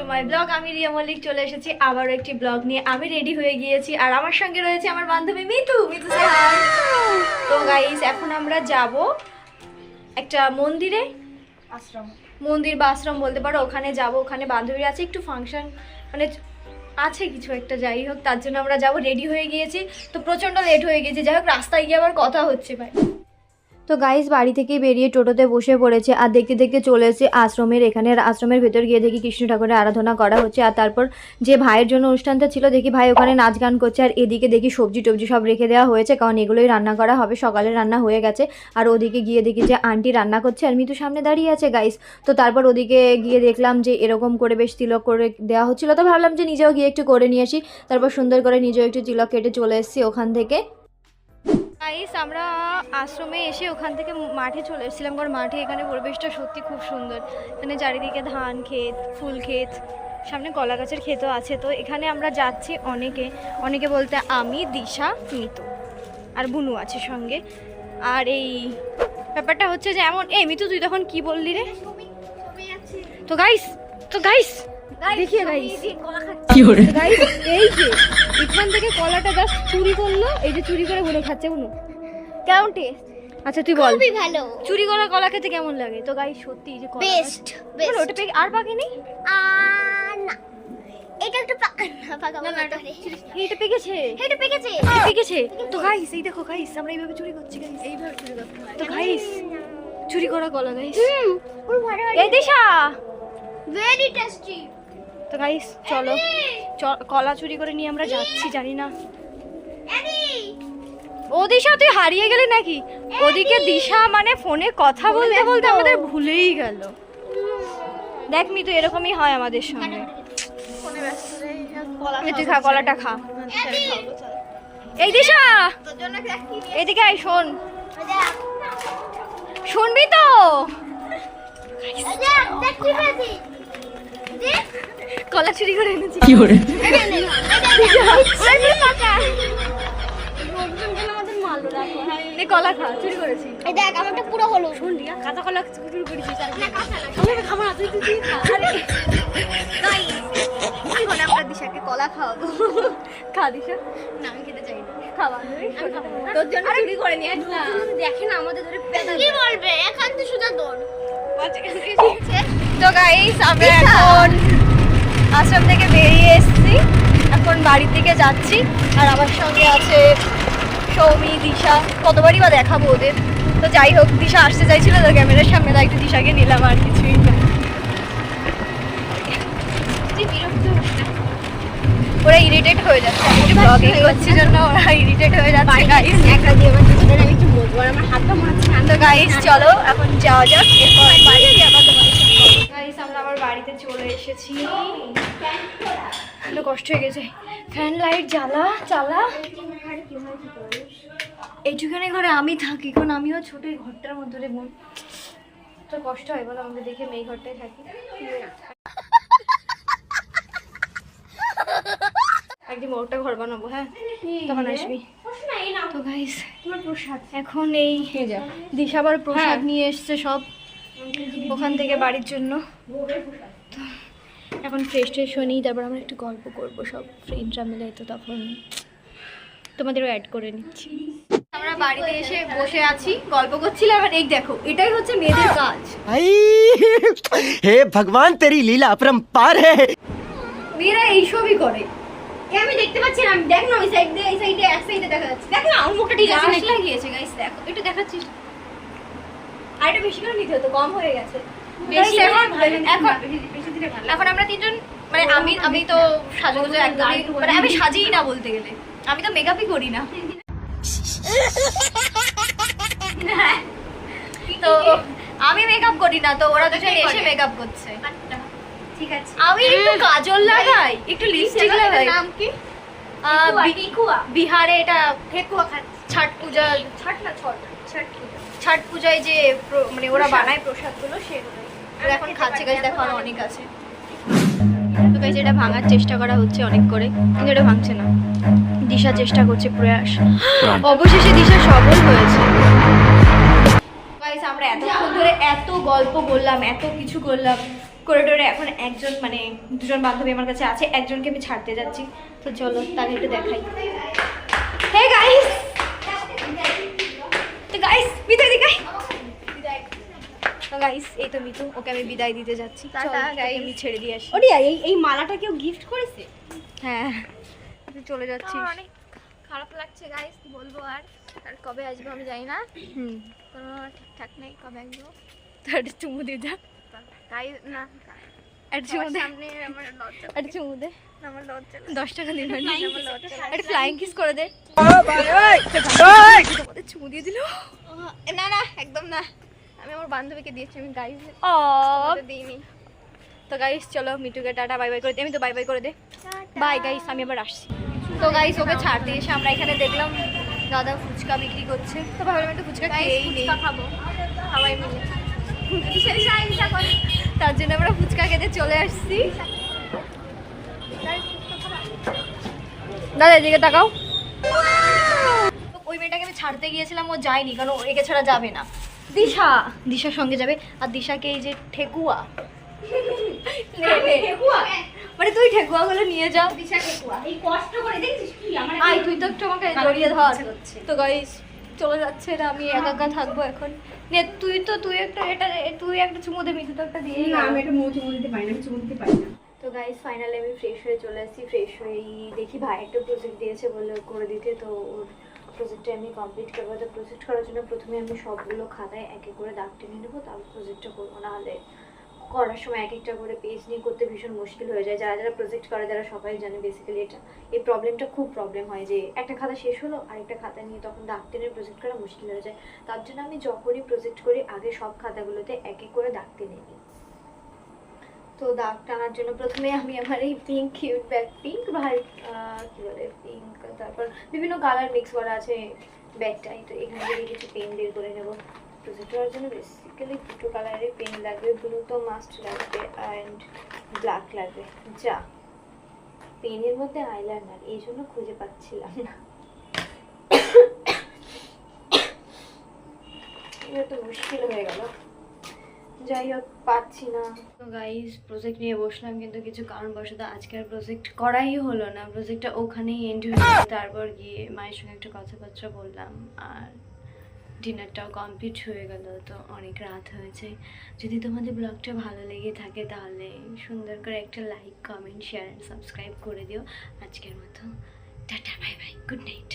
My blog. আমি রিয়া মল্লিক চলে এসেছি আবারও একটি ব্লগ নিয়ে। আমি রেডি হয়ে গিয়েছি আর আমার সঙ্গে রয়েছে আমার বান্ধবী মিতু। মিতু সে হাই। তো গাইস এখন আমরা যাব একটা মন্দিরে, মন্দির বা আশ্রম বলতে পারো, ওখানে যাব। ওখানে বান্ধবীর আছে একটু ফাংশন, মানে আছে কিছু একটা, যাই হোক তার জন্য আমরা যাব। রেডি হয়ে গিয়েছি, তো প্রচণ্ড লেট হয়ে গেছে। যাই হোক রাস্তায় গিয়ে আবার কথা হচ্ছে ভাই। তো গাইস বাড়ি থেকে বেরিয়ে টোটোতে বসে পড়েছে আর দেখতে দেখতে চলে এসেছে আশ্রমের। এখানে আশ্রমের ভেতর গিয়ে দেখি কৃষ্ণ ঠাকুরের আরাধনা করা হচ্ছে। আর তারপর যে ভাইয়ের জন্য অনুষ্ঠানটা ছিল দেখি ভাই ওখানে নাচ গান করছে। আর এদিকে দেখি সবজি টবজি সব রেখে দেওয়া হয়েছে, কারণ এগুলোই রান্না করা হবে। সকালে রান্না হয়ে গেছে। আর ওদিকে গিয়ে দেখি যে আন্টি রান্না করছে আর মিতু সামনে দাঁড়িয়ে আছে গাইস। তো তারপর ওদিকে গিয়ে দেখলাম যে এরকম করে বেশ তিলক করে দেওয়া হচ্ছিলো। তো ভাবলাম যে নিজেও গিয়ে একটু করে নিয়ে আসি। তারপর সুন্দর করে নিজেও একটু তিলক কেটে চলে এসেছি ওখান থেকে। গাইস আমরা আশ্রমে এসে ওখান থেকে মাঠে চলে এসেছিলাম, কারণ মাঠে এখানে পরিবেশটা সত্যি খুব সুন্দর। এখানে চারিদিকে ধান ক্ষেত, ফুল ক্ষেত, সামনে কলা গাছের ক্ষেতও আছে। তো এখানে আমরা যাচ্ছি অনেকে বলতে আমি, দিশা, মিতু আর বুনু আছে সঙ্গে। আর এই ব্যাপারটা হচ্ছে যে এমন, এই মিতু তুই তখন কি বললি রে? তো গাইস দেখিয়ে গাইস এই যে এখান থেকে কলাটা জাস্ট চুরি করলো, এই যে চুরি করে বুনো খাচ্ছে। বুনো কেমন টেস্ট? আচ্ছা তুই বল। খুবই ভালো। চুরি করা কলা খেতে কেমন লাগে? তো গাইস সত্যি যে কলা বেস্ট বেস্ট। ওটা পেকে আর বাকি নেই? না, এটা একটু পাকা না এটা পেকেছে, এটা পেকেছে। পেকেছে। তো গাইস এই দেখো গাইস, আমরা এইভাবে চুরি করছি গাইস, এইভাবে চুরি করতে হয়। তো গাইস চুরি করা কলা গাইস। ওর ভালো এই দিশা ভেরি টেস্টি। তো গাইস চলো কলা চুরি করে নিয়ে আমরা যাচ্ছি। জানি না ও দিশা তুই হারিয়ে গেলি নাকি? ওদিকে দিশা মানে ফোনে কথা বলতে বলতে আমাদের ভুলেই গেল। দেখ মিতু এরকমই হয় আমাদের সঙ্গে। তুই খা কলাটা খা। এই দিশা এদিকে আয়, শোন, শুনবি তো? কলা চুরি করে এনেছি। কি করে? কলা খা, চুরি করেছি। এই দেখ আমারটা পুরো হলো। শোন রিয়া, কাঁচা কলা চুরি করেছিস। না কাঁচা না, আমি খাবো না, তুই খা। আরে গাইস এখন আমরা দিশাকে কলা খাওয়াবো। খা দিশা। না আমি খেতে চাই না। খাওয়া তোর জন্য চুরি করে নিয়ে আসলাম। দেখেন আমাদের ধরে পেদা কি বলবে এখন তো সুজা দৌড়। তো গাইস আমরা এখন আশ্রম থেকে বেরিয়ে এসেছি, এখন বাড়ির দিকে যাচ্ছি। আর আমার সঙ্গে আছে সৌমি, দিশা। কতবারই বা দেখাবো ওদের। তো যাই হোক দিশা আসতে চাইছিল তো ক্যামেরার সামনে, তাই একটু দিশাকে নিলাম, আর কিছুই না। ওরা ইরিটেট হয়ে যাচ্ছে ব্লগিং করছি জন্য, ওরা ইরিটেট হয়ে যাচ্ছে গাইস। একা দিয়ে আমার দুজনের আমি একটু বলবো, আর আমার হাতটা মনে হচ্ছে তো গাইস চলো এখন যাওয়া যাক, এরপর বাড়ি গিয়ে আবার তোমাদের সাথে। গাইস আমরা আবার বাড়িতে চলে এসেছি। একটু কষ্ট হয়ে গেছে। ফ্যান লাইট চালা। এইটুখানি ঘরে আমি থাকি, কারণ আমিও ছোট এই ঘরটার মধ্যে রে বোন। তো কষ্ট হয় বলো আমাদের দেখে, মেয়ে ঘরটায় থাকি। একদিন ওটা ঘর বানাবো, হ্যাঁ তখন আসবি। তো গাইস এখন এই দিশা আবার প্রসাদ নিয়ে এসছে সব ওখান থেকে বাড়ির জন্য। তো এখন ফ্রেশ হয়ে নিই, তারপর আমরা একটু গল্প করবো সব ফ্রেন্ডরা মিলে। তো তখন তোমাদেরও অ্যাড করে নিচ্ছি। আমরা বাড়িতে এসে বসে আছি, গল্প করছিলাম। আর এই দেখো এটাই হচ্ছে মেয়েদের কাজ। হে ভগবান তেরি লীলা अपरंपार है। মেয়েরা এইসবই করে। আমি দেখতে পাচ্ছি না, আমি দেখ না ওই সাইড দিয়ে, এই সাইডে এক সাইডে দেখা যাচ্ছে। দেখ না আমার মুখটা ঠিক আছে নাকি লাগিয়েছে গাইস, দেখো একটু দেখাচ্ছি। আর এটা বেশি করে নিতে হতো, কম হয়ে গেছে। এখন আমরা তিনজন, মানে আমি তো সাজুগুজো একদমই, মানে আমি সাজিই না বলতে গেলে, আমি তো মেকআপই করি না। তো আমি মেকআপ করি না, তো ওরা দুজন এসে মেকআপ করছে। ঠিক আছে আমি একটু কাজল লাগাই, একটু লিপস্টিক লাগাই। নাম কি? বিহারে এটা ঠেকুয়া খাচ্ছে। ছট পূজা, ছট পূজায় যে মানে ওরা বানায় প্রসাদগুলো, সেগুলো এখন খাচ্ছে গাছ। দেখো আর অনেক আছে। তো গাইস এটা ভাঙার চেষ্টা করা হচ্ছে অনেক করে, কিন্তু এটা ভাঙছে না। দিশা চেষ্টা করছে, প্রয়াস। অবশেষে দিশা সফল হয়েছে। গাইস আমরা এতক্ষণ ধরে এত গল্প বললাম, এত কিছু করলাম, করিডোরে এখন একজন মানে দুজন বান্ধবী আমার কাছে আছে, একজনকে আমি ছাড়তে যাচ্ছি। তো চলো তাকে একটু দেখাই। হে গাইস, তো গাইস মিতু দেখাই। তো গাইস এই তো মিতু, ওকে আমি বিদায় দিতে যাচ্ছি। Tata, guys. আমি ছেড়ে দিয়ে আসি। ওরে এই মালাটা কেউ গিফট করেছে? হ্যাঁ তুই চলে যাচ্ছিস। আমার অনেক খারাপ লাগছে গাইস, কি বলবো। আর কবে আসবো আমি জানি না, হুম, কোনো ঠিকঠাক নেই কবে আসবো। তার চুমু দিয়ে যা, গাইস না, একটা চুমু দে, সামনে আমার লজ্জা, একটা চুমু দে। আমার লজ্জা 10 টাকা দিন আমার লজ্জা লাগে। একটা ফ্লাইং কিস করে দে। তোমাদের চুমু দিয়ে দিল। না না একদম না, আমি আমার বান্ধবীকে দিয়েছি, আমি গাইস ও দিইনি। তো গাইস চলো মিটুকে টাটা বাই বাই করে দে। আমি তো বাই বাই করে দে। বাই গাইস, আমি আবার আসছি। তো গাইস ওকে ছাড়তে এসে আমরা এখানে দেখলাম দাদা ফুচকা বিক্রি করছে। তো ভাবলাম একটু ফুচকা খেয়েই নেই, ফুচকা খাবো সবাই মিলে। কিসের ইচ্ছা করে তার জন্য আমরা ফুচকা খেতে চলে আসছি। দাদা এদিকে তাকাও। ওই মেয়েটাকে আমি ছাড়তে গিয়েছিলাম, ও যায়নি কারণ ও একে ছাড়া যাবে না। দিশা, দিশার সঙ্গে যাবে। আর দিশাকে এই যে ঠেকুয়া, মানে তুই ঠেকুয়াগুলো নিয়ে যা। দিশা ঠেকুয়া এই কষ্ট করে দেখছিস কি আমার আয় তুই তো একটু আমাকে জড়িয়ে ধর। তো গাইস চলে যাচ্ছে না, আমি একা একা থাকবো এখন। নে তুই একটা এটা তুই একটা চুমু দে, মিঠু তো একটা দিয়ে। না আমি এটা মুখ চুমু দিতে পারি না, চুমু দিতে পারি না। তো গাইস ফাইনালি আমি ফ্রেশ হয়ে চলে আসছি। ফ্রেশ হয়েই দেখি ভাই একটা প্রজেক্ট দিয়েছে বলে করে দিতে, তো ওর প্রজেক্টটা আমি কমপ্লিট করবো। তো প্রজেক্ট করার জন্য প্রথমে আমি সবগুলো খাতায় এক এক করে দাগ টেনে নেবো, তারপর প্রজেক্টটা করবো। নাহলে করার সময় এক একটা করে পেজ নিয়ে করতে ভীষণ মুশকিল হয়ে যায়। যারা যারা প্রজেক্ট করে তারা সবাই জানে বেসিক্যালি এটা, এই প্রবলেমটা খুব প্রবলেম হয় যে একটা খাতা শেষ হলো আরেকটা খাতা নিয়ে তখন দাগ টেনে প্রজেক্ট করা মুশকিল হয়ে যায়। তার জন্য আমি যখনই প্রজেক্ট করি আগে সব খাতাগুলোতে এক এক করে দাগ টেনে নিই। তো দাগ টানার জন্য প্রথমে আমি আমার এই পিঙ্ক কিউট ব্যাগ, পিঙ্ক ভাই কি বলে পিঙ্ক, তারপর বিভিন্ন কালার মিক্স করা আছে ব্যাগটাই। তো এখান থেকে কিছু পেন বের করে নেবো। প্রজেক্ট করার জন্য বেসিক্যালি দুটো কালারের পেন লাগবে, ব্লু তো মাস্ট লাগবে অ্যান্ড ব্ল্যাক লাগবে। যা পেনের মধ্যে আইলাইনার, এই জন্য খুঁজে পাচ্ছিলাম না। এটা তো মুশকিল হয়ে গেল, যাই হোক পাচ্ছি না। তো গাইস প্রজেক্ট নিয়ে বসলাম, কিন্তু কিছু কারণবশত আজকে আর প্রজেক্ট করাই হলো না। প্রজেক্টটা ওখানেই এন্ড হয়ে গেল। তারপর গিয়ে মায়ের সঙ্গে একটু কথাবার্তা বললাম আর ডিনারটাও কমপ্লিট হয়ে গেল। তো অনেক রাত হয়েছে। যদি তোমাদের ব্লগটা ভালো লেগে থাকে তাহলে সুন্দর করে একটা like, comment, share and subscribe করে দিও। আজকের মতো tata bye bye, good night.